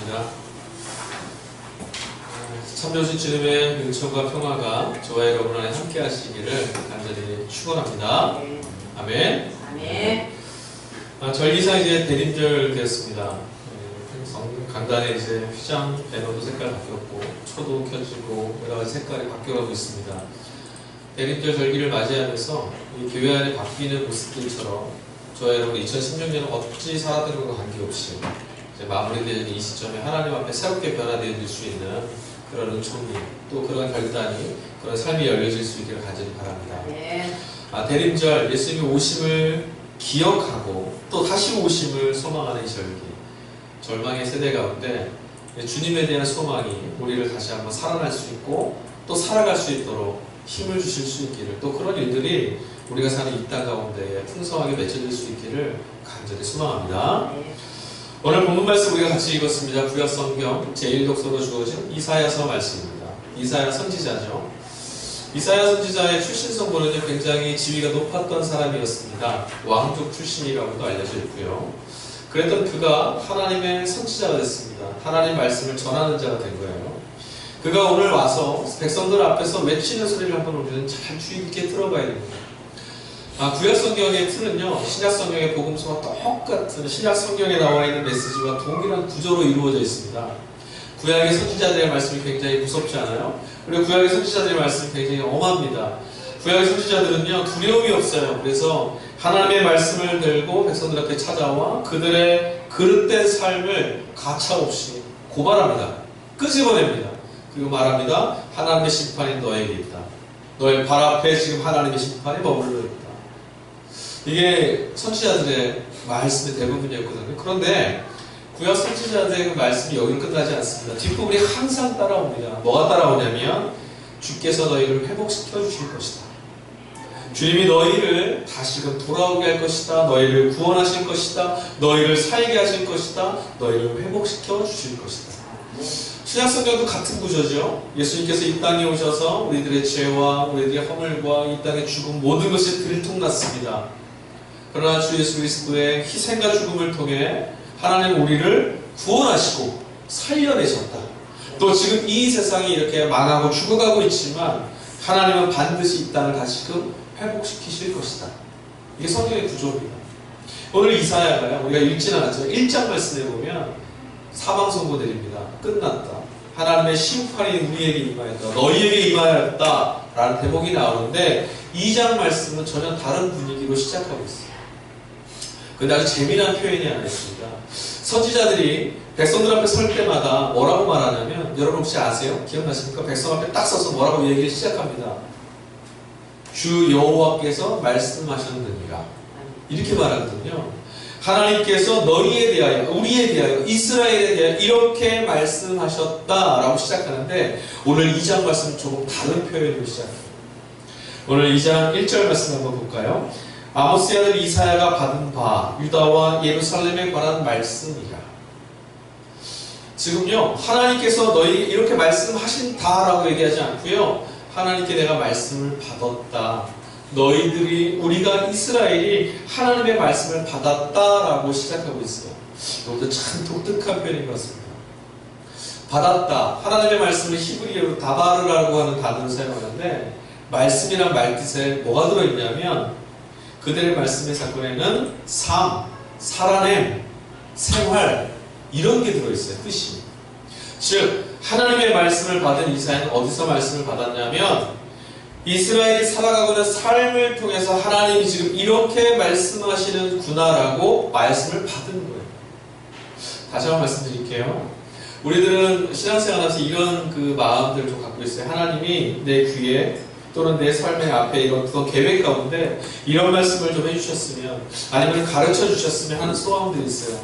기도하겠습니다. 참좋으신 주님의 은총과 평화가 저와 여러분 안에 함께 하시기를 간절히 축원합니다. 아멘. 아멘. 전리사 이제 대림절 되었습니다. 강단에 이제 휘장 배너도 색깔 바뀌었고 초도 켜지고 여러 가지 색깔이 바뀌어가고 있습니다. 대림절 절기를 맞이하면서 이 교회 안에 바뀌는 모습들처럼 저와 여러분 2016년은 어찌 살았던 것과 관계없이 이제 마무리되는 이 시점에 하나님 앞에 새롭게 변화되어질 수 있는 그런 은총이 또 그런 결단이 그런 삶이 열려질 수 있기를 간절히 바랍니다. 네. 대림절 예수님이 오심을 기억하고 또 다시 오심을 소망하는 이 절기, 절망의 세대 가운데 주님에 대한 소망이 우리를 다시 한번 살아날 수 있고 또 살아갈 수 있도록 힘을 주실 수 있기를, 또 그런 일들이 우리가 사는 이 땅 가운데 풍성하게 맺혀질 수 있기를 간절히 소망합니다. 네. 오늘 본문 말씀 우리가 같이 읽었습니다. 구약성경 제1독서로 주어진 이사야서 말씀입니다. 이사야 선지자죠. 이사야 선지자의 출신 성분은 굉장히 지위가 높았던 사람이었습니다. 왕족 출신이라고도 알려져 있고요. 그랬던 그가 하나님의 선지자가 됐습니다. 하나님 말씀을 전하는 자가 된 거예요. 그가 오늘 와서 백성들 앞에서 외치는 소리를 한번 우리는 잘 주의 깊게 들어봐야 됩니다. 구약성경의 틀은요, 신약성경의 복음서와 똑같은 신약성경에 나와 있는 메시지와 동일한 구조로 이루어져 있습니다. 구약의 선지자들의 말씀이 굉장히 무섭지 않아요? 그리고 구약의 선지자들의 말씀이 굉장히 엄합니다. 구약의 선지자들은요, 두려움이 없어요. 그래서 하나님의 말씀을 들고 백성들 앞에 찾아와 그들의 그릇된 삶을 가차없이 고발합니다. 끄집어냅니다. 그리고 말합니다. 하나님의 심판이 너에게 있다. 너의 발 앞에 지금 하나님의 심판이 머물러 있다. 이게 선지자들의 말씀의 대부분이었거든요. 그런데 구약 선지자들의 그 말씀이 여기로 끝나지 않습니다. 뒷부분이 항상 따라옵니다. 뭐가 따라오냐면 주께서 너희를 회복시켜 주실 것이다. 주님이 너희를 다시금 돌아오게 할 것이다. 너희를 구원하실 것이다. 너희를 살게 하실 것이다. 너희를 회복시켜 주실 것이다. 신약성경도 같은 구조죠. 예수님께서 이 땅에 오셔서 우리들의 죄와 우리들의 허물과 이 땅의 죽음 모든 것이 들통났습니다. 그러나 주 예수 그리스도의 희생과 죽음을 통해 하나님 우리를 구원하시고 살려내셨다. 또 지금 이 세상이 이렇게 망하고 죽어가고 있지만 하나님은 반드시 이 땅을 다시금 회복시키실 것이다. 이게 성경의 구조입니다. 오늘 이사야가요, 우리가 읽진 않았죠. 1장 말씀에 보면 사방 선고드립니다. 끝났다. 하나님의 심판이 우리에게 임하였다. 너희에게 임하였다. 라는 대목이 나오는데 2장 말씀은 전혀 다른 분위기로 시작하고 있어요. 근데 아주 재미난 표현이 하나 있습니다. 선지자들이 백성들 앞에 설 때마다 뭐라고 말하냐면, 여러분 혹시 아세요? 기억나십니까? 백성 앞에 딱 서서 뭐라고 얘기를 시작합니다. 주 여호와께서 말씀하셨느니라. 이렇게 말하거든요. 하나님께서 너희에 대하여, 우리에 대하여, 이스라엘에 대하여 이렇게 말씀하셨다라고 시작하는데 오늘 2장 말씀은 조금 다른 표현으로 시작해요. 오늘 2장 1절 말씀 한번 볼까요? 아모스의 아들 이사야가 받은 바 유다와 예루살렘에 관한 말씀이라. 지금요, 하나님께서 너희 이렇게 말씀하신다라고 얘기하지 않고요, 하나님께 내가 말씀을 받았다. 너희들이, 우리가 이스라엘이 하나님의 말씀을 받았다라고 시작하고 있어요. 이것도 참 독특한 표현인 것 같습니다. 받았다. 하나님의 말씀을 히브리어로 다바르라고 하는 단어를 사용하는데, 말씀이란 말뜻에 뭐가 들어있냐면 그들의 말씀의 사건에는 삶, 살아냄, 생활 이런 게 들어있어요. 뜻이. 즉 하나님의 말씀을 받은 이사야는 어디서 말씀을 받았냐면 이스라엘이 살아가고 있는 삶을 통해서 하나님이 지금 이렇게 말씀하시는구나라고 말씀을 받은 거예요. 다시 한번 말씀드릴게요. 우리들은 신앙생활하면서 이런 그 마음들을 좀 갖고 있어요. 하나님이 내 귀에 또는 내 삶의 앞에 이런 어떤 계획 가운데 이런 말씀을 좀 해주셨으면, 아니면 가르쳐 주셨으면 하는 소망들이 있어요.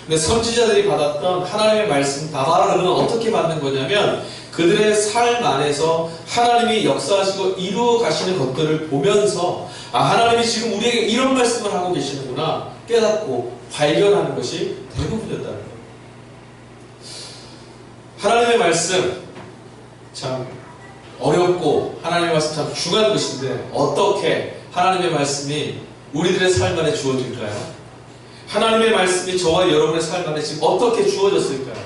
근데 선지자들이 받았던 하나님의 말씀 다바르는 어떻게 받는 거냐면 그들의 삶 안에서 하나님이 역사하시고 이루어 가시는 것들을 보면서 하나님이 지금 우리에게 이런 말씀을 하고 계시는구나 깨닫고 발견하는 것이 대부분이었다는 거예요. 하나님의 말씀 참 어렵고 하나님의 말씀 참 중요한 것인데 어떻게 하나님의 말씀이 우리들의 삶 안에 주어질까요? 하나님의 말씀이 저와 여러분의 삶 안에 지금 어떻게 주어졌을까요?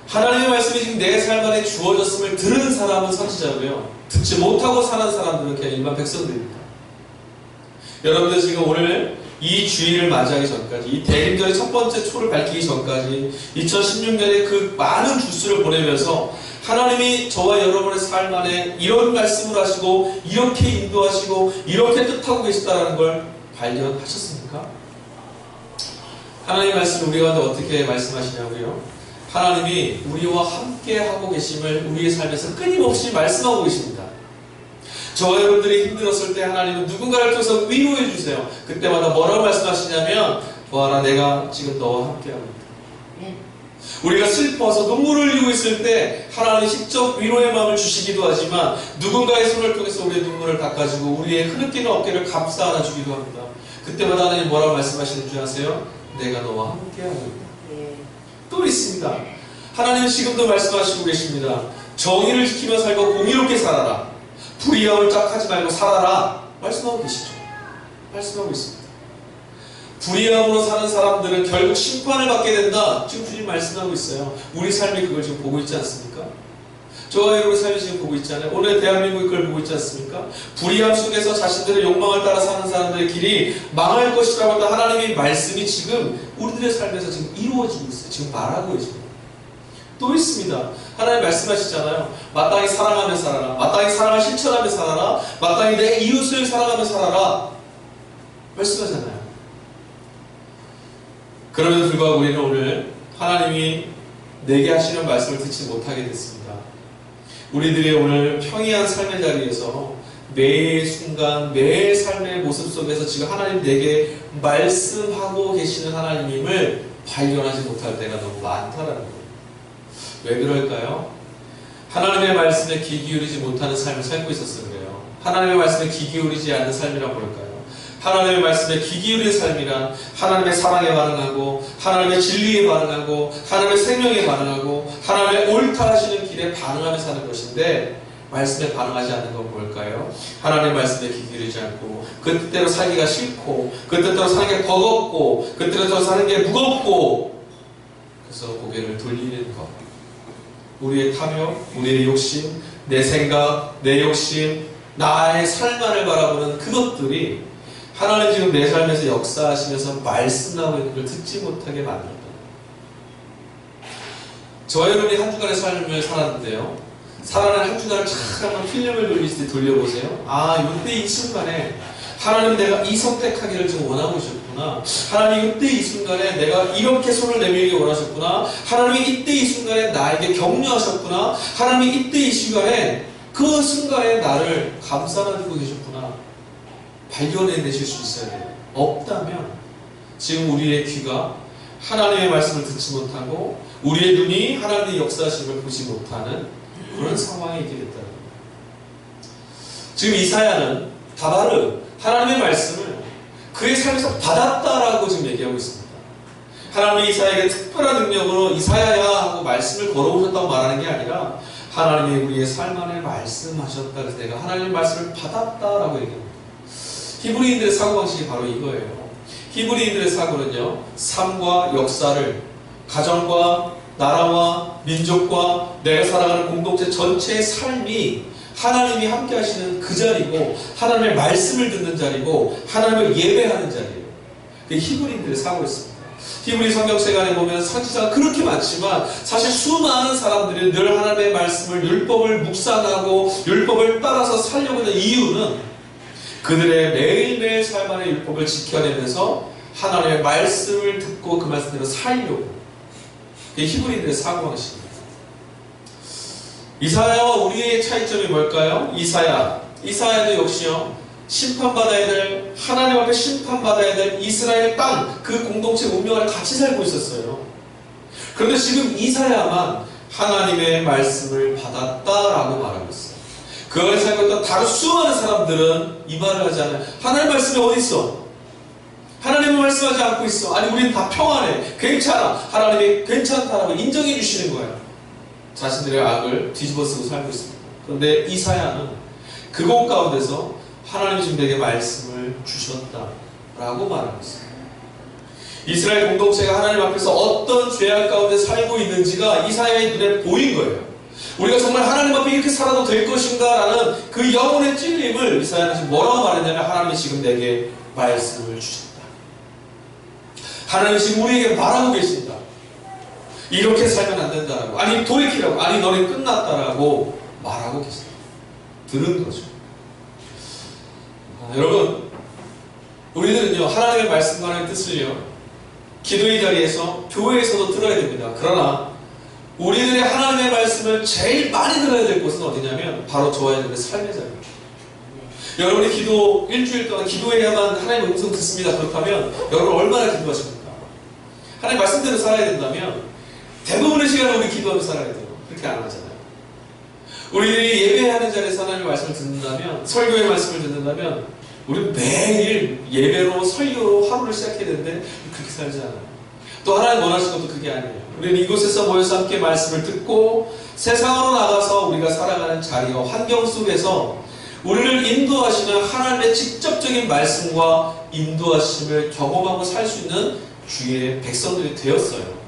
하나님의 말씀이 지금 내 삶 안에 주어졌음을 들은 사람은 선지자고요. 듣지 못하고 사는 사람들은 그냥 일반 백성들입니다. 여러분들 지금 오늘 이 주일을 맞이하기 전까지, 이 대림절의 첫 번째 초를 밝히기 전까지 2016년에 그 많은 주수를 보내면서 하나님이 저와 여러분의 삶 안에 이런 말씀을 하시고 이렇게 인도하시고 이렇게 뜻하고 계시다는 걸 발견하셨습니까? 하나님의 말씀 우리 가운데 어떻게 말씀하시냐고요? 하나님이 우리와 함께 하고 계심을 우리의 삶에서 끊임없이 말씀하고 계십니다. 저와 여러분들이 힘들었을 때 하나님은 누군가를 통해서 위로해 주세요. 그때마다 뭐라고 말씀하시냐면, 보아라, 내가 지금 너와 함께하고 있다. 우리가 슬퍼서 눈물을 흘리고 있을 때 하나님이 직접 위로의 마음을 주시기도 하지만, 누군가의 손을 통해서 우리의 눈물을 닦아주고 우리의 흐느끼는 어깨를 감싸 안아주기도 합니다. 그때마다 하나님 뭐라고 말씀하시는 줄 아세요? 내가 너와 함께하고 있다. 또 있습니다. 하나님은 지금도 말씀하시고 계십니다. 정의를 지키며 살고 공의롭게 살아라. 불의함을 짝하지 말고 살아라. 말씀하고 계시죠. 말씀하고 있습니다. 불의함으로 사는 사람들은 결국 심판을 받게 된다. 지금 주님 말씀하고 있어요. 우리 삶이 그걸 지금 보고 있지 않습니까? 저와 여러분의 삶이 지금 보고 있잖아요. 오늘 대한민국이 그걸 보고 있지 않습니까? 불의함 속에서 자신들의 욕망을 따라 사는 사람들의 길이 망할 것이라고 했던 하나님의 말씀이 지금 우리들의 삶에서 지금 이루어지고 있어요. 지금 말하고 있어요. 또 있습니다. 하나님 말씀하시잖아요. 마땅히 사랑하며 살아라. 마땅히 사랑을 실천하며 살아라. 마땅히 내 이웃을 사랑하며 살아라. 말씀하잖아요. 그럼에도 불구하고 우리는 오늘 하나님이 내게 하시는 말씀을 듣지 못하게 됐습니다. 우리들의 오늘 평이한 삶의 자리에서 매 순간 매 삶의 모습 속에서 지금 하나님 내게 말씀하고 계시는 하나님임을 발견하지 못할 때가 너무 많다라는 거예요. 왜 그럴까요? 하나님의 말씀에 귀 기울이지 못하는 삶을 살고 있어서 그래요. 하나님의 말씀에 귀 기울이지 않는 삶이란 뭘까요? 하나님의 말씀에 귀 기울인 삶이란 하나님의 사랑에 반응하고 하나님의 진리에 반응하고 하나님의 생명에 반응하고 하나님의 옳다 하시는 길에 반응하며 사는 것인데, 말씀에 반응하지 않는 건 뭘까요? 하나님의 말씀에 귀 기울이지 않고 그 뜻대로 살기가 싫고 그 뜻대로 사는 게 버겁고 그 뜻대로 사는 게 무겁고, 그래서 고개를 돌리는 것. 우리의 탐욕, 우리의 욕심, 내 생각, 내 욕심, 나의 삶만을 바라보는 그것들이 하나님 지금 내 삶에서 역사하시면서 말씀하고 있는 걸 듣지 못하게 만든다. 저와 여러분이 한 주간의 삶을 살았는데요. 살아낸 한 주간을 참 한번 필름을 돌리듯이 돌려보세요. 아, 이때 이 순간에 하나님 내가 이 선택하기를 지금 원하고 있었구나. 하나님 이때 이 순간에 내가 이렇게 손을 내밀기 원하셨구나. 하나님이 이때 이 순간에 나에게 격려하셨구나. 하나님이 이때 이 순간에 그 순간에 나를 감싸주고 계셨구나. 발견해내실 수 있어야 돼요. 없다면 지금 우리의 귀가 하나님의 말씀을 듣지 못하고 우리의 눈이 하나님의 역사하심을 보지 못하는 그런 상황에 있게 됐다는 거예요. 지금 이사야는 다바르 하나님의 말씀을 그의 삶에서 받았다라고 지금 얘기하고 있습니다. 하나님이 이사야에게 특별한 능력으로 이사야야 하고 말씀을 걸어오셨다고 말하는 게 아니라 하나님이 우리의 삶 안에 말씀하셨다. 그래서 내가 하나님의 말씀을 받았다라고 얘기합니다. 히브리인들의 사고방식이 바로 이거예요. 히브리인들의 사고는요, 삶과 역사를, 가정과 나라와 민족과 내가 살아가는 공동체 전체의 삶이 하나님이 함께 하시는 그 자리고, 하나님의 말씀을 듣는 자리고, 하나님을 예배하는 자리예요. 그게 히브리인들의 사고였습니다. 히브리 성경책안에 보면 선지자가 그렇게 많지만 사실 수많은 사람들이 늘 하나님의 말씀을, 율법을 묵상하고 율법을 따라서 살려고 하는 이유는 그들의 매일매일 삶 안의 율법을 지켜내면서 하나님의 말씀을 듣고 그 말씀대로 살려고. 그게 히브리인들의 사고방식입니다. 이사야와 우리의 차이점이 뭘까요? 이사야도 역시요, 심판받아야 될, 하나님 앞에 심판받아야 될 이스라엘 땅, 그 공동체 운명을 같이 살고 있었어요. 그런데 지금 이사야만 하나님의 말씀을 받았다라고 말하고 있어요. 그 안에 살고 있던 다른 수많은 사람들은 이 말을 하지 않아요. 하나님의 말씀이 어디 있어? 하나님은 말씀하지 않고 있어. 아니, 우리는 다 평안해. 괜찮아. 하나님이 괜찮다라고 인정해 주시는 거예요. 자신들의 악을 뒤집어쓰고 살고 있습니다. 그런데 이사야는 그곳 가운데서 하나님이 지금 내게 말씀을 주셨다라고 말하고 있어요. 이스라엘 공동체가 하나님 앞에서 어떤 죄악 가운데 살고 있는지가 이사야의 눈에 보인 거예요. 우리가 정말 하나님 앞에 이렇게 살아도 될 것인가 라는 그 영혼의 찔림을 이사야는 지금 뭐라고 말했냐면, 하나님이 지금 내게 말씀을 주셨다. 하나님이 지금 우리에게 말하고 계신다. 이렇게 살면 안 된다라고, 아니 돌이키라고, 아니 너는 끝났다라고 말하고 계신다. 들은 거죠. 여러분, 우리들은요, 하나님의 말씀과 하나님의 뜻을요, 기도의 자리에서, 교회에서도 들어야 됩니다. 그러나 우리들의 하나님의 말씀을 제일 많이 들어야 될 곳은 어디냐면 바로 저와 여러분의 삶의 자리입니다. 여러분이 기도 일주일 동안 기도해야만 하나님의 음성 듣습니다. 그렇다면 여러분 얼마나 기도하십니까? 하나님 말씀대로 살아야 된다면 대부분의 시간을 우리 기도하면서 살아야 돼요. 그렇게 안 하잖아요. 우리들이 예배하는 자리에서 하나님의 말씀을 듣는다면, 설교의 말씀을 듣는다면 우리는 매일 예배로, 설교로 하루를 시작해야 되는데 그렇게 살지 않아요. 또 하나님 원하시는 것도 그게 아니에요. 우리는 이곳에서 모여서 함께 말씀을 듣고 세상으로 나가서 우리가 살아가는 자리와 환경 속에서 우리를 인도하시는 하나님의 직접적인 말씀과 인도하심을 경험하고 살 수 있는 주의 백성들이 되었어요.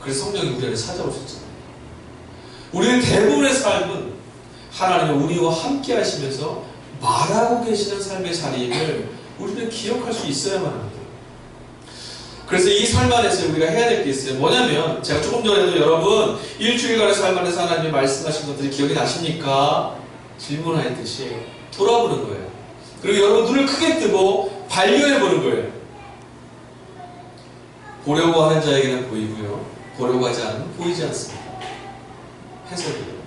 그래서 성령이 우리를 찾아오셨잖아요. 우리의 대부분의 삶은 하나님의 우리와 함께 하시면서 말하고 계시는 삶의 자리임을 우리는 기억할 수 있어야만 합니다. 그래서 이 삶 안에서 우리가 해야 될 게 있어요. 뭐냐면, 제가 조금 전에도 여러분 일주일간의 삶 안에서 하나님이 말씀하신 것들이 기억이 나십니까? 질문하였듯이 돌아보는 거예요. 그리고 여러분 눈을 크게 뜨고 발견해 보는 거예요. 보려고 하는 자에게는 보이고요, 보려고 하지 않으면 보이지 않습니다. 해석이에요.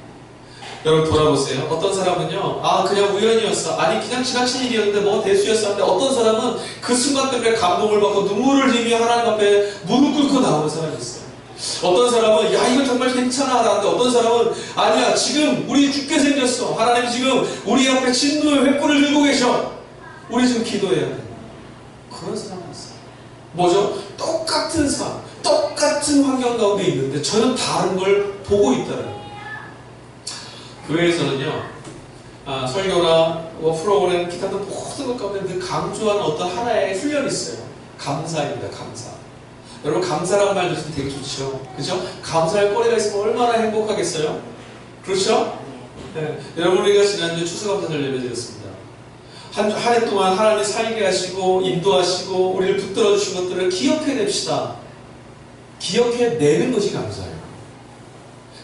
여러분 돌아보세요. 어떤 사람은요, 그냥 우연이었어, 아니 그냥 지나친 일이었는데 뭐 대수였었는데, 어떤 사람은 그 순간 때문에 감동을 받고 눈물을 흘리며 하나님 앞에 무릎 꿇고 나오는 사람이 있어요. 어떤 사람은 야 이거 정말 괜찮아 라는데, 어떤 사람은 아니야 지금 우리 죽게 생겼어, 하나님 지금 우리 앞에 진노의 횃불을 들고 계셔, 우리 지금 기도해야 돼. 그런 사람이 있어요. 뭐죠? 똑같은 삶, 똑같은 환경 가운데 있는데 전혀 다른 걸 보고 있다는 거예요. 교회에서는요, 설교나 프로그램, 기타 등 모든 것 가운데 늘 강조하는 어떤 하나의 훈련이 있어요. 감사입니다. 감사. 여러분 감사라는 말 들으시면 되게 좋죠. 그죠? 감사할 거리가 있으면 얼마나 행복하겠어요? 그렇죠? 네. 여러분 우리가 지난주에 추수감사절 예배 드렸습니다. 한 해 동안 하나님이 살게 하시고 인도하시고 우리를 붙들어 주신 것들을 기억해냅시다. 기억해내는 것이 감사예요.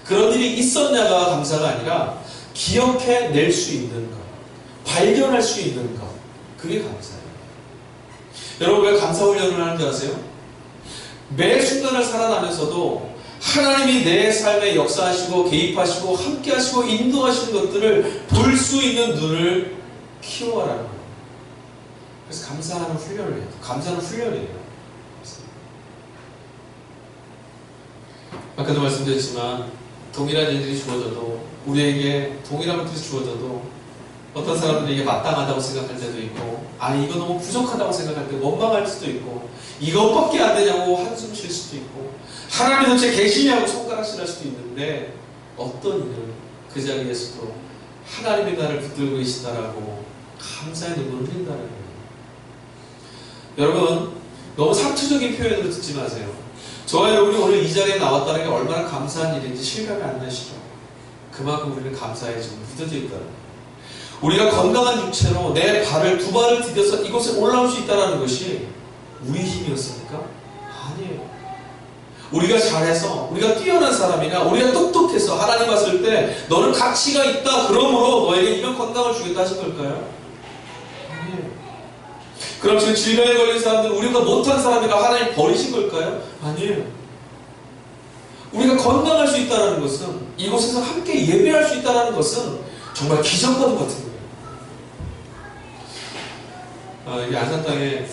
그런 일이 있었냐가 감사가 아니라 기억해낼 수 있는 것, 발견할 수 있는 것, 그게 감사예요. 여러분 왜 감사훈련을 하는 줄 아세요? 매 순간을 살아가면서도 하나님이 내 삶에 역사하시고 개입하시고 함께하시고 인도하시는 것들을 볼 수 있는 눈을 키워라는 거예요. 그래서 감사하는 훈련을 해요. 감사는 훈련이에요. 아까도 말씀드렸지만 동일한 일들이 주어져도, 우리에게 동일한 것들이 주어져도 어떤 사람들은 이게 마땅하다고 생각할 때도 있고, 아니 이거 너무 부족하다고 생각할 때 원망할 수도 있고, 이것밖에 안 되냐고 한숨 쉴 수도 있고, 하나님이 도대체 계시냐고 손가락질할 수도 있는데, 어떤 일은 그 자리에서도 하나님이 나를 붙들고 계시다라고 감사의 눈물을 흘린다는 거예요. 여러분 너무 상투적인 표현으로 듣지 마세요. 저와 여러분이 오늘 이 자리에 나왔다는 게 얼마나 감사한 일인지 실감이 안 나시죠? 그만큼 우리는 감사에 지금 묻어져 있다는 거예요. 우리가 건강한 육체로 내 발을 두 발을 디뎌서 이곳에 올라올 수 있다는 것이 우리 힘이었습니까? 아니에요. 우리가 잘해서, 우리가 뛰어난 사람이나 우리가 똑똑해서 하나님 봤을 때 너는 가치가 있다, 그러므로 너에게 이런 건강을 주겠다 하신 걸까요? 아니에요. 그럼 지금 질병에 걸린 사람들은 우리가 못한 사람이라 하나님 버리신 걸까요? 아니에요. 우리가 건강할 수 있다는 것은, 이곳에서 함께 예배할 수 있다는 것은 정말 기적과도 같은 거예요. 여기 안산 땅에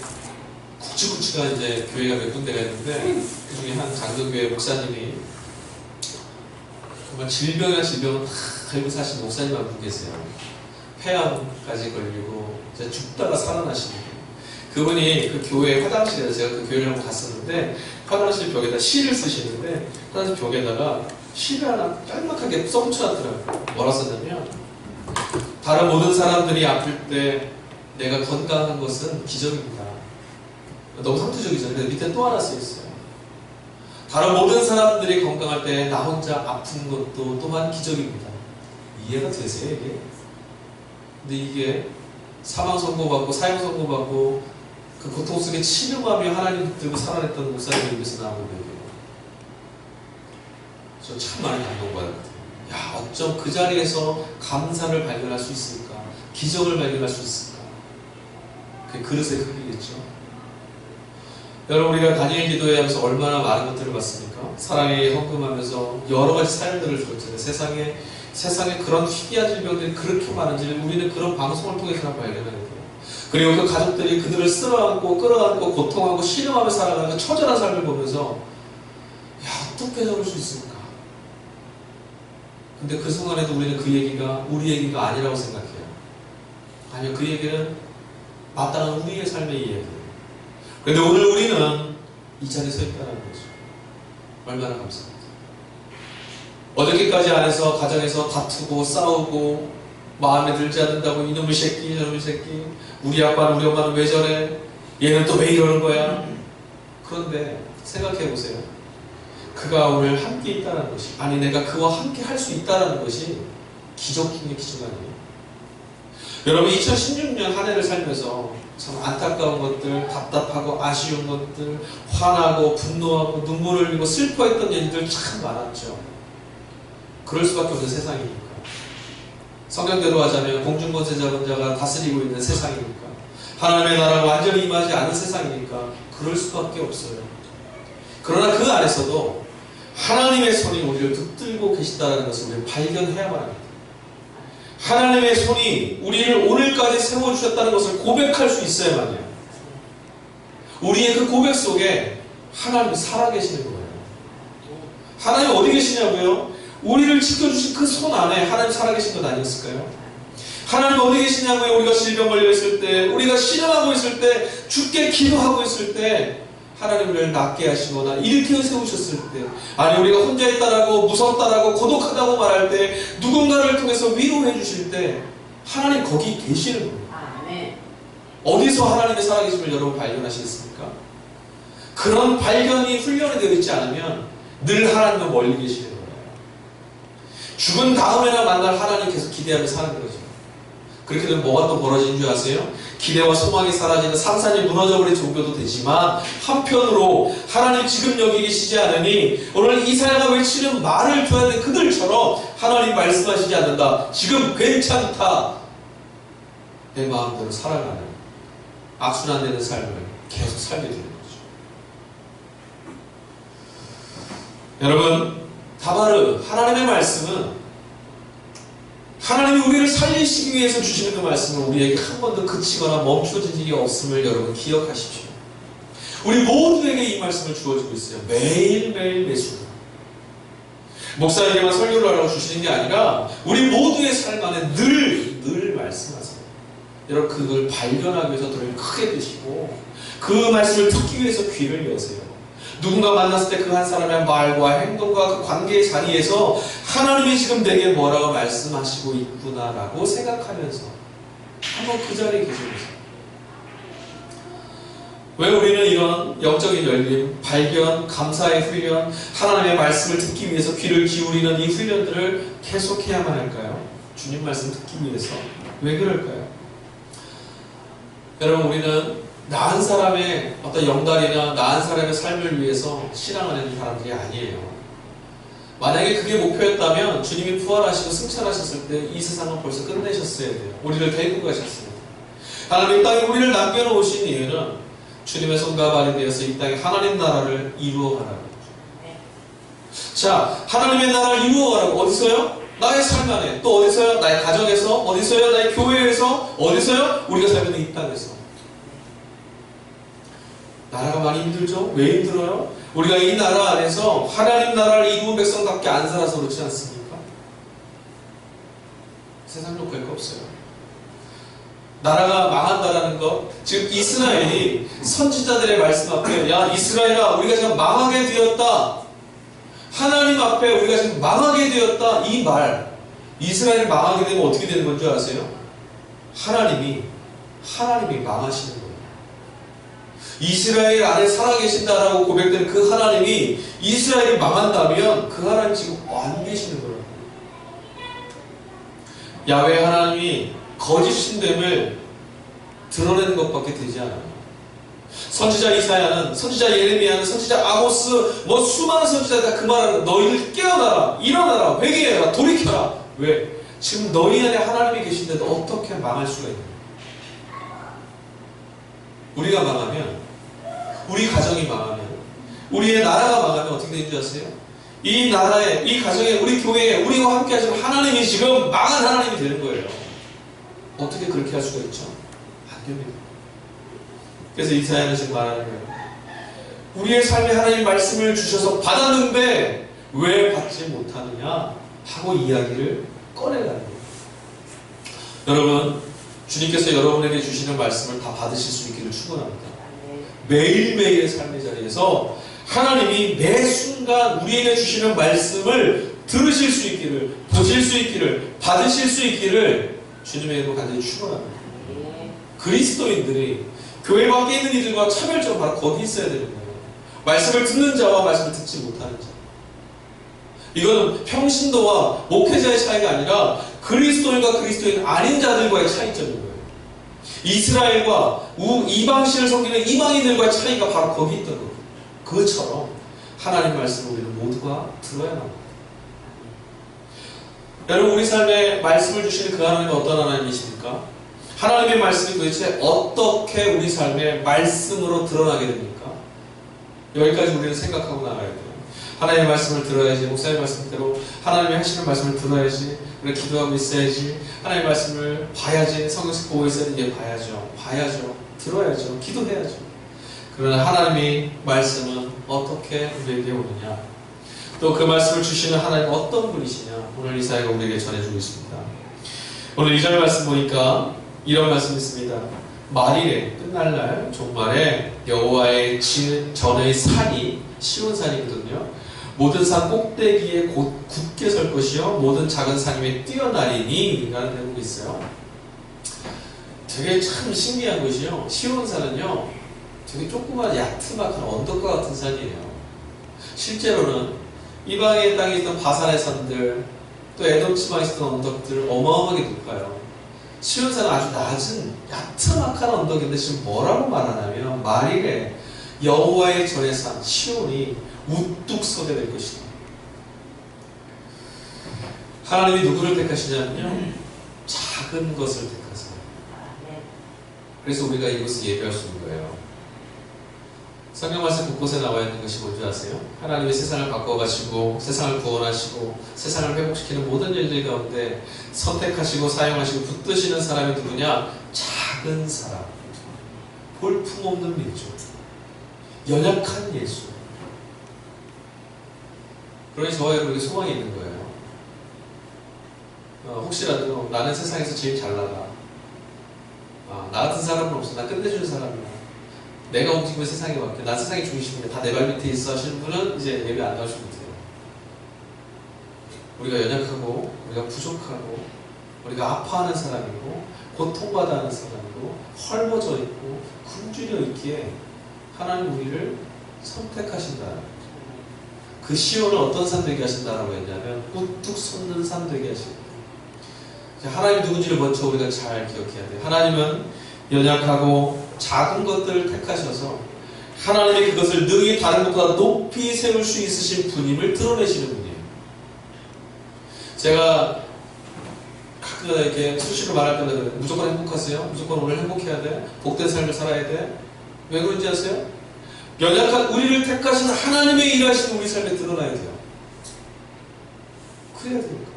구치구치가 이제 교회가 몇 군데가 있는데, 그 중에 한 장로교회 목사님이 정말 질병을 알고 사신 목사님 한 분 계세요. 폐암까지 걸리고 이제 죽다가 살아나시는, 그분이 그 교회 화장실에서, 제가 그 교회를 한번 갔었는데, 화장실 벽에다 시를 쓰시는데, 화장실 벽에다가 시를 하나 짤막하게 써붙여놨더라고요. 뭐라 썼냐면, 다른 모든 사람들이 아플 때 내가 건강한 것은 기적입니다. 너무 상투적이죠. 근데 밑에 또 하나 써 있어요. 다른 모든 사람들이 건강할 때 나 혼자 아픈 것도 또한 기적입니다. 이해가 되세요, 이게? 근데 이게 사망 선고받고 사형 선고받고 그 고통 속에 치료하며 하나님 붙들고 살아냈던 목사님을 위해서 나온 얘기예요. 저 참 많이 감동받았거든요. 야, 어쩜 그 자리에서 감사를 발견할 수 있을까? 기적을 발견할 수 있을까? 그게 그릇의 크기겠죠. 여러분, 우리가 다니엘 기도회 하면서 얼마나 많은 것들을 봤습니까? 사람이 헌금하면서 여러 가지 사연들을 들었잖아요. 세상에 그런 희귀한 질병들이 그렇게 많은지를 우리는 그런 방송을 통해서 발견하게 돼요. 그리고 그 가족들이 그들을 쓸어안고 끌어안고 고통하고 신음하며 살아가는 그 처절한 삶을 보면서 야, 어떻게 저럴 수 있을까? 근데 그 순간에도 우리는 그 얘기가 우리 얘기가 아니라고 생각해요. 아니요, 그 얘기는 마땅한 우리의 삶의 이야기예요. 그런데 오늘 우리는 이 자리에 서 있다는 거죠. 얼마나 감사합니다. 어저께까지 안에서 가정에서 다투고 싸우고 마음에 들지 않는다고 이놈의 새끼 저놈의 새끼 우리 아빠는 우리 엄마는 왜 저래 얘는 또 왜 이러는 거야. 그런데 생각해 보세요. 그가 오늘 함께 있다는 것이, 아니 내가 그와 함께 할 수 있다는 것이 기적 중의 기적 아니에요. 여러분, 2016년 한 해를 살면서 참 안타까운 것들, 답답하고 아쉬운 것들, 화나고 분노하고 눈물을 흘리고 슬퍼했던 일들 참 많았죠. 그럴 수밖에 없는 세상이니까. 성경대로 하자면 공중권세 잡은 자가 다스리고 있는 세상이니까. 하나님의 나라가 완전히 임하지 않은 세상이니까 그럴 수밖에 없어요. 그러나 그 안에서도 하나님의 손이 우리를 붙들고 계신다는 것을 우리가 발견해야만 합니다. 하나님의 손이 우리를 오늘까지 세워주셨다는 것을 고백할 수 있어야만요. 우리의 그 고백 속에 하나님이 살아계시는 거예요. 하나님 어디 계시냐고요? 우리를 지켜주신 그 손 안에 하나님 살아계신 것 아니었을까요? 하나님 어디 계시냐고요? 우리가 질병 걸려있을 때, 우리가 신음하고 있을 때, 죽게 기도하고 있을 때 하나님 우리를 낫게 하시거나 일으켜 세우셨을 때, 아니 우리가 혼자 있다라고 무섭다라고 고독하다고 말할 때, 누군가를 통해서 위로해 주실 때 하나님 거기 계시는 거예요. 어디서 하나님의 살아계심을 여러분 발견하시겠습니까? 그런 발견이 훈련이 되어 있지 않으면 늘 하나님은 멀리 계시는 거예요. 죽은 다음에나 만날 하나님 계속 기대하며 사는 거죠. 그렇게 되면 뭐가 또 벌어지는 줄 아세요? 기대와 소망이 사라지는 상산이 무너져버린 종교도 되지만, 한편으로 하나님 지금 여기 계시지 않으니 오늘 이사야가 외치는 말을 줘야 되는 그들처럼 하나님 말씀하시지 않는다, 지금 괜찮다, 내 마음대로 살아가는 악순환되는 삶을 계속 살게 되는 거죠. 여러분, 다바르, 하나님의 말씀은 하나님이 우리를 살리시기 위해서 주시는 그 말씀은 우리에게 한 번도 그치거나 멈춰진 일이 없음을 여러분 기억하십시오. 우리 모두에게 이 말씀을 주어주고 있어요. 매일매일 매순간. 목사에게만 설교를 하라고 주시는 게 아니라 우리 모두의 삶 안에 늘 말씀하세요. 여러분, 그걸 발견하기 위해서 돈을 크게 드시고 그 말씀을 듣기 위해서 귀를 여세요. 누군가 만났을 때 그 한 사람의 말과 행동과 그 관계의 자리에서 하나님이 지금 내게 뭐라고 말씀하시고 있구나라고 생각하면서 한번 그 자리에 계셔보세요. 왜 우리는 이런 영적인 열림, 발견, 감사의 훈련, 하나님의 말씀을 듣기 위해서 귀를 기울이는 이 훈련들을 계속해야만 할까요? 주님 말씀 듣기 위해서. 왜 그럴까요? 여러분, 우리는 나은 사람의 어떤 영달이나 나은 사람의 삶을 위해서 신앙하는 사람들이 아니에요. 만약에 그게 목표였다면 주님이 부활하시고 승천하셨을 때 이 세상은 벌써 끝내셨어야 돼요. 우리를 데리고 가셨습니다. 하나님 땅에 우리를 남겨놓으신 이유는 주님의 손과 발이 되어서 이 땅에 하나님 나라를 이루어가라고. 자, 하나님의 나라를 이루어가라고. 어디서요? 나의 삶 안에. 또 어디서요? 나의 가정에서. 어디서요? 나의 교회에서. 어디서요? 우리가 살고 있는 이 땅에서. 나라가 많이 힘들죠? 왜 힘들어요? 우리가 이 나라 안에서 하나님 나라를 이루은 백성답게 안 살아서 그렇지 않습니까? 세상도 별거 없어요. 나라가 망한다라는 것, 지금 이스라엘이 선지자들의 말씀 앞에, 야 이스라엘아, 우리가 지금 망하게 되었다, 하나님 앞에 우리가 지금 망하게 되었다, 이 말, 이스라엘이 망하게 되면 어떻게 되는 건지 아세요? 하나님이 망하시는 거예요. 이스라엘 안에 살아계신다라고 고백된 그 하나님이 이스라엘이 망한다면 그 하나님 지금 안 계시는 거예요. 야훼 하나님이 거짓 신됨을 드러내는 것밖에 되지 않아요. 선지자 이사야는, 선지자 예레미야는, 선지자 아모스, 수많은 선지자가 그 말하는 너희들 깨어나라, 일어나라, 회개해라, 돌이켜라. 왜? 지금 너희 안에 하나님이 계신데도 어떻게 망할 수가 있냐? 우리가 망하면, 우리 가정이 망하면, 우리의 나라가 망하면 어떻게 되는 줄 아세요? 이 나라에, 이 가정에, 우리 교회에, 우리와 함께 하시는 하나님이 지금 망한 하나님이 되는 거예요. 어떻게 그렇게 할 수가 있죠? 안 됩니다. 그래서 이사야는 지금 말하는 거예요. 우리의 삶에 하나님 말씀을 주셔서 받았는데 왜 받지 못하느냐 하고 이야기를 꺼내라는 거예요. 여러분, 주님께서 여러분에게 주시는 말씀을 다 받으실 수 있기를 축원합니다. 매일매일의 삶의 자리에서 하나님이 매 순간 우리에게 주시는 말씀을 들으실 수 있기를, 보실 수 있기를, 받으실 수 있기를 주님에게도 간절히 축원합니다. 그리스도인들이 교회 밖에 있는 이들과 차별점은 바로 거기 있어야 되는 거예요. 말씀을 듣는 자와 말씀을 듣지 못하는 자. 이거는 평신도와 목회자의 차이가 아니라 그리스도인과 그리스도인 아닌 자들과의 차이점인 거예요. 이스라엘과 이방신을 섬기는 이방인들과의 차이가 바로 거기 있던 거예요. 그것처럼 하나님 말씀을 우리는 모두가 들어야 합니다. 여러분, 우리 삶에 말씀을 주시는 그 하나님은 어떤 하나님이십니까? 하나님의 말씀이 도대체 어떻게 우리 삶에 말씀으로 드러나게 됩니까? 여기까지 우리는 생각하고 나가야 돼요. 하나님의 말씀을 들어야지, 목사의 말씀대로 하나님이 하시는 말씀을 들어야지, 우리가 기도하고 있어야지, 하나님의 말씀을 봐야지, 성경책 보고 있어야지, 이게 봐야죠, 들어야죠, 기도해야죠. 그러나 하나님의 말씀은 어떻게 우리에게 오느냐, 또 그 말씀을 주시는 하나님은 어떤 분이시냐, 오늘 이사야가 우리에게 전해주고 있습니다. 오늘 2절 말씀 보니까 이런 말씀이 있습니다. 말일에, 끝날 날 종말에 여호와의 전의 산이 시온산이거든요. 모든 산 꼭대기에 곧 굳게 설 것이요 모든 작은 산 위에 뛰어나리니 라는 대목이 있어요. 되게 참 신기한 것이요, 시온산은요 되게 조그만 야트막한 언덕과 같은 산이에요. 실제로는 이방의 땅에 있던 바산의 산들, 또 에돔 지방에 있었던 언덕들 어마어마하게 높아요. 시온산은 아주 낮은 야트막한 언덕인데 지금 뭐라고 말하냐면 말일에 여호와의 전의 산 시온이 우뚝 서게 될 것이다. 하나님이 누구를 택하시냐면요, 작은 것을 택하세요. 그래서 우리가 이것을 예배할 수 있는 거예요. 성경 말씀 곳곳에 나와 있는 것이 뭔지 아세요? 하나님이 세상을 바꿔가시고 세상을 구원하시고 세상을 회복시키는 모든 일들 가운데 선택하시고 사용하시고 붙드시는 사람이 누구냐? 작은 사람, 볼품없는 민족, 연약한 예수. 그러니 저와 여러분에게 소망이 있는 거예요. 혹시라도 나는 세상에서 제일 잘 나가, 나 같은 사람은 없어, 나 끝내주는 사람이야, 내가 움직이면 세상에 맡겨, 난 세상의 중심이야, 다 내 발 밑에 있어 하시는 분은 이제 예배 안 나오시면 돼요. 우리가 연약하고 우리가 부족하고 우리가 아파하는 사람이고 고통받아 하는 사람이고 헐벗어 있고 굶주려 있기에 하나님 우리를 선택하신다. 그 시온을 어떤 산 되게 하신다라고 했냐면 우뚝 솟는 산 되게 하신다. 하나님 누군지를 먼저 우리가 잘 기억해야 돼요. 하나님은 연약하고 작은 것들을 택하셔서 하나님이 그것을 능히 다른 것보다 높이 세울 수 있으신 분임을 드러내시는 분이에요. 제가 가끔 이렇게 수시로 말할 때는 무조건 행복하세요? 무조건 오늘 행복해야 돼? 복된 삶을 살아야 돼? 왜 그런지 아세요? 연약한 우리를 택하신 하나님의 일하시는 우리 삶에 드러나야 돼요. 그래야 됩니까?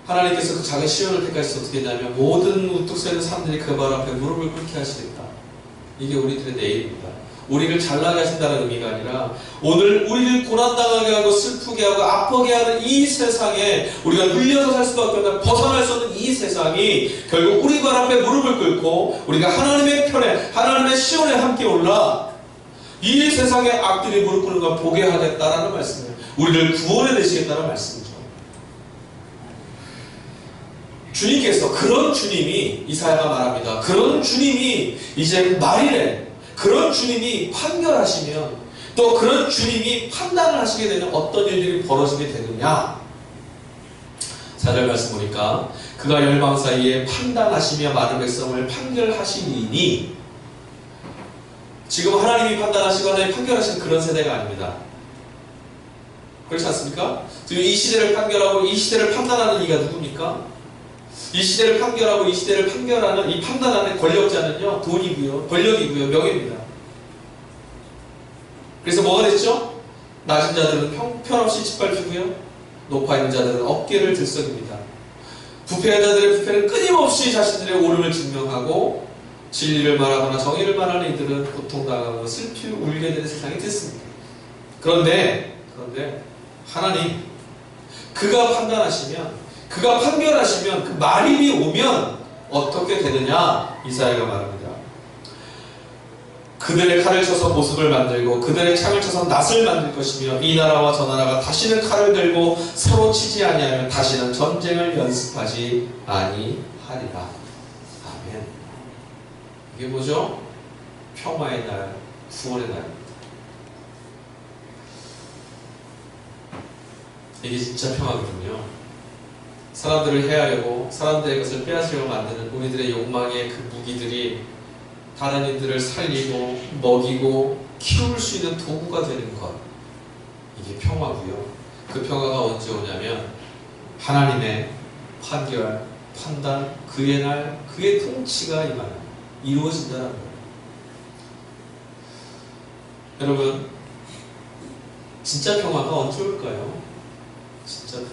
하나님께서 그 작은 시온을 택하셔서 어떻게 했냐면 모든 우뚝 서 있는 사람들이 그 발 앞에 무릎을 꿇게 하시겠다. 이게 우리들의 내일입니다. 우리를 잘나게 하신다는 의미가 아니라 오늘 우리를 고난당하게 하고 슬프게 하고 아프게 하는 이 세상에 우리가 눌려서 살 수밖에 없는, 벗어날 수 없는 이 세상이 결국 우리 발 앞에 무릎을 꿇고 우리가 하나님의 편에, 하나님의 시온에 함께 올라 이 세상의 악들이 무릎 꿇는 걸 보게 하겠다라는 말씀이에요. 우리를 구원해 내시겠다는 말씀이죠. 주님께서, 그런 주님이, 이사야가 말합니다. 그런 주님이 이제 말이래. 그런 주님이 판결하시면, 또 그런 주님이 판단을 하시게 되면 어떤 일들이 벌어지게 되느냐. 4절 말씀 보니까 그가 열방 사이에 판단하시며 많은 백성을 판결하시니, 지금 하나님이 판단하시거나 판결하시는 그런 세대가 아닙니다. 그렇지 않습니까? 지금 이 시대를 판결하고 이 시대를 판단하는 이가 누굽니까? 이 시대를 판결하고 이 시대를 판결하는, 이 판단하는 권력자는요, 돈이고요, 권력이고요, 명예입니다. 그래서 뭐가 됐죠? 낮은 자들은 형편없이 짓밟히고요, 높아 있는 자들은 어깨를 들썩입니다. 부패한 자들의 부패는 끊임없이 자신들의 옳음을 증명하고, 진리를 말하거나 정의를 말하는 이들은 고통당하고 슬피 울게 되는 세상이 됐습니다. 그런데 하나님, 그가 판단하시면, 그가 판결하시면, 그 말임이 오면 어떻게 되느냐? 이사야가 말합니다. 그들의 칼을 쳐서 모습을 만들고 그들의 창을 쳐서 낫을 만들 것이며, 이 나라와 저 나라가 다시는 칼을 들고 서로 치지 아니하면 다시는 전쟁을 연습하지 아니하리라. 아멘. 이게 뭐죠? 평화의 날, 구원의 날입니다. 이게 진짜 평화거든요. 사람들을 해하려고, 사람들의 것을 빼앗으려고 만드는 우리들의 욕망의 그 무기들이 다른 이들을 살리고 먹이고 키울 수 있는 도구가 되는 것, 이게 평화고요. 그 평화가 언제 오냐면 하나님의 판결, 판단, 그의 날, 그의 통치가 이루어진다는 거예요. 여러분, 진짜 평화가 언제 올까요? 진짜 평화.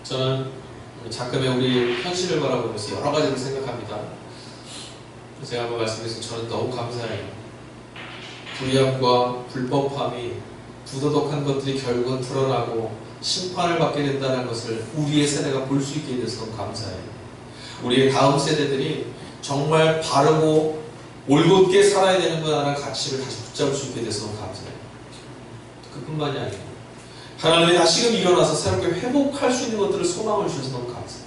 저는 잠깐의 우리 현실을 바라보면서 여러 가지를 생각합니다. 제가 한번 말씀드렸지만 저는 너무 감사해요. 불의함과 불법함이, 부도덕한 것들이 결국은 드러나고 심판을 받게 된다는 것을 우리의 세대가 볼 수 있게 돼서 너무 감사해요. 우리의 다음 세대들이 정말 바르고 올곧게 살아야 되는구나라는 가치를 다시 붙잡을 수 있게 돼서 너무 감사해요. 그뿐만이 아니고 하나님이 다시금 일어나서 새롭게 회복할 수 있는 것들을 소망을 주셔서 너무 감사해요.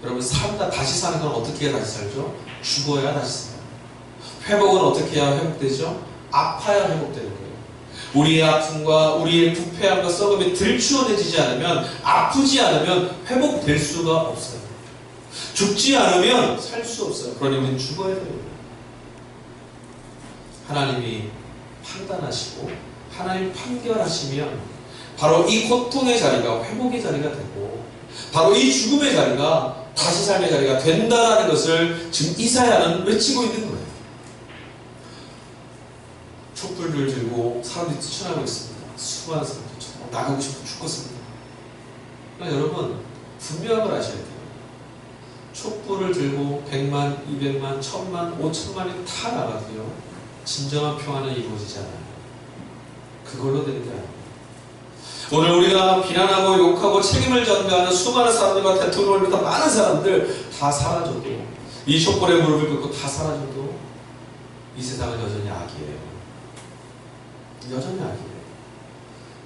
여러분, 다시 사는 건 어떻게 해야 다시 살죠? 죽어야 다시 살아요. 회복은 어떻게 해야 회복되죠? 아파야 회복되는 거예요. 우리의 아픔과 우리의 부패함과 썩음이 들추어내지지 않으면, 아프지 않으면 회복될 수가 없어요. 죽지 않으면 살 수 없어요. 그러니 우리는 죽어야 돼요. 하나님이 판단하시고 하나님 판결하시면 바로 이 고통의 자리가 회복의 자리가 되고, 바로 이 죽음의 자리가 다시 삶의 자리가 된다는 것을 지금 이사야는 외치고 있는 거예요. 촛불을 들고 사람들이 뛰쳐나가고 있습니다. 수많은 사람들이 나가고 싶어 죽겠습니다. 그러니까 여러분, 분명한 걸 아셔야 돼요. 촛불을 들고 100만, 200만, 1000만, 5000만이 다 나가도요, 진정한 평화는 이루어지지 않아요. 그걸로 되는 게 아니에요. 오늘 우리가 비난하고 욕하고 책임을 전가하는 수많은 사람들과 대통령을 비롯한 많은 사람들 다 사라져도, 이 촛불에 무릎을 꿇고 다 사라져도 이 세상은 여전히 악이에요. 여전히 악이에요.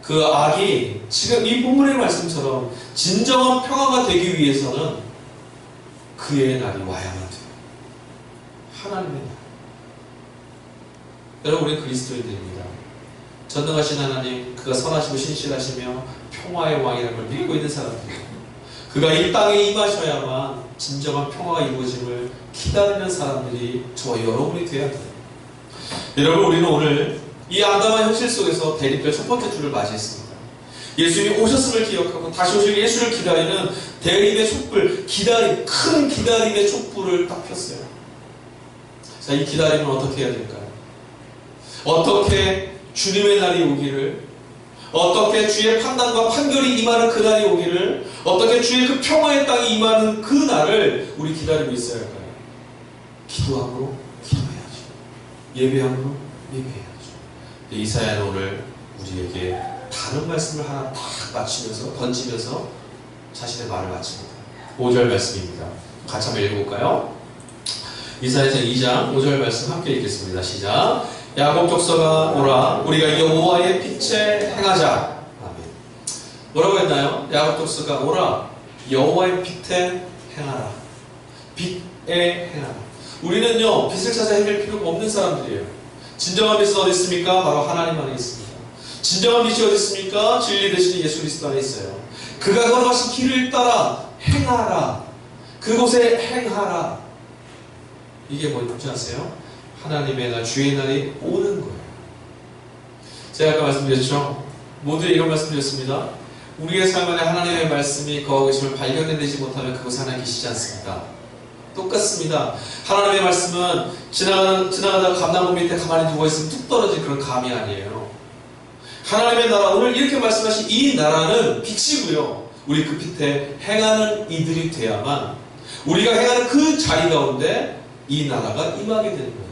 그 악이 지금 이 본문의 말씀처럼 진정한 평화가 되기 위해서는 그의 날이 와야만 돼요. 하나님의 날. 여러분, 우리는 그리스도인들입니다. 전능하신 하나님, 그가 선하시고 신실하시며 평화의 왕이라는 걸 믿고 있는 사람들이에요. 그가 이 땅에 임하셔야만 진정한 평화가 이루어짐을 기다리는 사람들이 저와 여러분이 되어야 돼요. 여러분, 우리는 오늘 이 암담한 현실 속에서 대립별 첫 번째 주를 맞이했습니다. 예수님이 오셨음을 기억하고 다시 오실 예수를 기다리는 대립의 촛불, 큰 기다림의 촛불을 딱 폈어요. 자, 이 기다림은 어떻게 해야 될까요? 어떻게 주님의 날이 오기를, 어떻게 주의 판단과 판결이 임하는 그 날이 오기를, 어떻게 주의 그 평화의 땅이 임하는 그 날을 우리 기다리고 있어야 할까요? 기도함으로 기도해야죠. 예배함으로 예배해야죠. 이사야는 오늘 우리에게 다른 말씀을 하나 딱 맞추면서, 던지면서 자신의 말을 마칩니다. 5절 말씀입니다. 같이 한번 읽어볼까요? 이사야서 2장 5절 말씀 함께 읽겠습니다. 시작. 야곱 족속아 오라, 우리가 여호와의 빛에 행하자. 아멘. 뭐라고 했나요? 야곱 족속아 오라, 여호와의 빛에 행하라. 빛에 행하라. 우리는요, 빛을 찾아 헤맬 필요가 없는 사람들이에요. 진정한 빛은 어디 있습니까? 바로 하나님 안에 있습니다. 진정한 빛이 어디 있습니까? 진리 되시는 예수 그리스도 안에 있어요. 그가 걸어가신 길을 따라 행하라. 그곳에 행하라. 이게 뭔지 아세요? 하나님의 날, 주의 날이 오는 거예요. 제가 아까 말씀드렸죠? 모두에 이런 말씀드렸습니다. 우리의 삶 안에 하나님의 말씀이 거하고 계심을 발견해내지 못하면 그곳에 하나님 계시지 않습니다. 똑같습니다. 하나님의 말씀은 지나가다 감나무 밑에 가만히 누워있으면 뚝 떨어진 그런 감이 아니에요. 하나님의 나라, 오늘 이렇게 말씀하신 이 나라는 빛이고요. 우리 그 빛에 행하는 이들이 돼야만 우리가 행하는 그 자리 가운데 이 나라가 임하게 되는 거예요.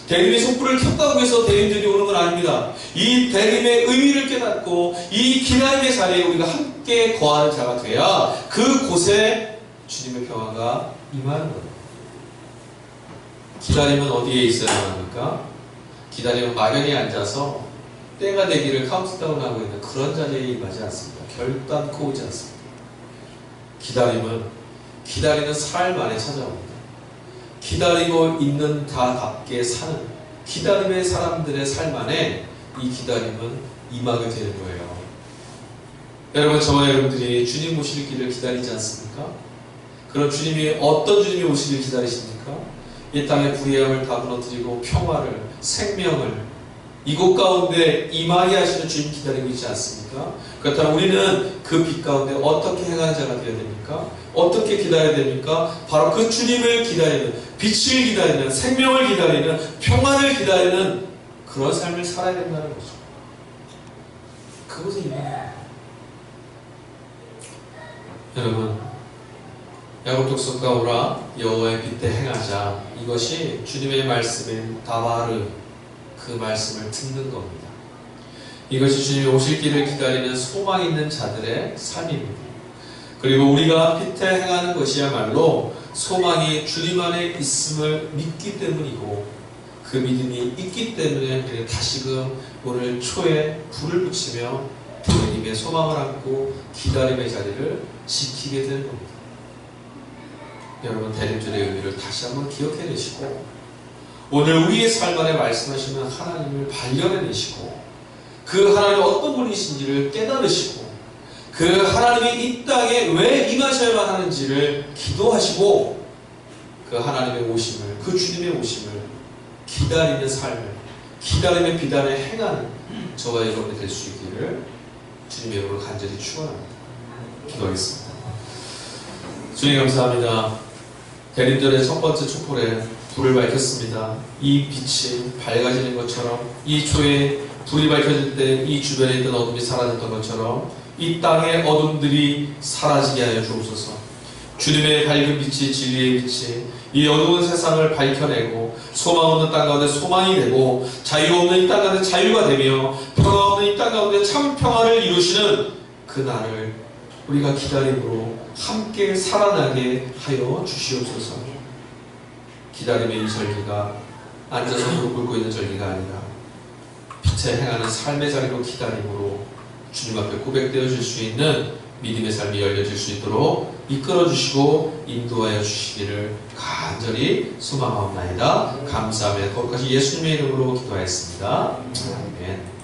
대림이 촛불을 켰다고 해서 대림들이 오는 건 아닙니다. 이 대림의 의미를 깨닫고 이 기다림의 자리에 우리가 함께 거하는 자가 돼야 그곳에 주님의 평화가 임하는 거예요. 기다림은 어디에 있어야 합니까? 기다림은 막연히 앉아서 때가 되기를 카운트다운하고 있는 그런 자리에 임하지 않습니다. 결단코 오지 않습니다. 기다림은 기다리는 삶 안에 찾아옵니다. 기다리고 있는 자답게 사는 기다림의 사람들의 삶 안에 이 기다림은 임하게 되는 거예요. 여러분, 저와 여러분들이 주님 오실 길을 기다리지 않습니까? 그럼 주님이 어떤 주님이 오시길 기다리십니까? 이 땅의 불의함을 다 무너뜨리고 평화를, 생명을 이곳 가운데 임하게 하시는 주님 기다리고 있지 않습니까? 그렇다면 우리는 그 빛 가운데 어떻게 행하는 자가 되어야 됩니까? 어떻게 기다려야 됩니까? 바로 그 주님을 기다리는, 빛을 기다리는, 생명을 기다리는, 평안을 기다리는 그런 삶을 살아야 된다는 거죠. 그것이 임하는 거예요. 여러분, 야곱 족속과 오라 여호와의 빛에 행하자. 이것이 주님의 말씀인 다바르, 그 말씀을 듣는 겁니다. 이것이 주님이 오실 길을 기다리는 소망 있는 자들의 삶입니다. 그리고 우리가 빛에 행하는 것이야말로 소망이 주님 안에 있음을 믿기 때문이고 그 믿음이 있기 때문에 우리가 다시금 오늘 초에 불을 붙이며 주님의 소망을 안고 기다림의 자리를 지키게 되는 겁니다. 여러분, 대림절의 의미를 다시 한번 기억해내시고 오늘 우리의 삶 안에 말씀하시는 하나님을 발견해내시고 그 하나님이 어떤 분이신지를 깨달으시고 그 하나님이 이 땅에 왜 임하셔야만 하는지를 기도하시고 그 하나님의 오심을, 그 주님의 오심을 기다리는 삶을, 기다림의 비단에 행하는 저와 여러분이 될 수 있기를 주님의 이름으로 간절히 축원합니다. 기도하겠습니다. 주님 감사합니다. 대림절의 첫 번째 촛불에 불을 밝혔습니다. 이 빛이 밝아지는 것처럼 이 초에 불이 밝혀질 때 이 주변에 있던 어둠이 사라졌던 것처럼 이 땅의 어둠들이 사라지게 하여 주옵소서. 주님의 밝은 빛이, 진리의 빛이 이 어두운 세상을 밝혀내고 소망 없는 땅 가운데 소망이 되고 자유 없는 이 땅 가운데 자유가 되며 평화 없는 이 땅 가운데 참 평화를 이루시는 그 날을 우리가 기다림으로 함께 살아나게 하여 주시옵소서. 기다림의 이 절기가 앉아서 무릎 꿇고 있는 절기가 아니라 빛에 행하는 삶의 자리로 기다림으로 주님 앞에 고백되어질 수 있는 믿음의 삶이 열려질 수 있도록 이끌어주시고 인도하여 주시기를 간절히 소망하옵나이다. 감사하며 거룩하신 예수님의 이름으로 기도하였습니다. 아멘.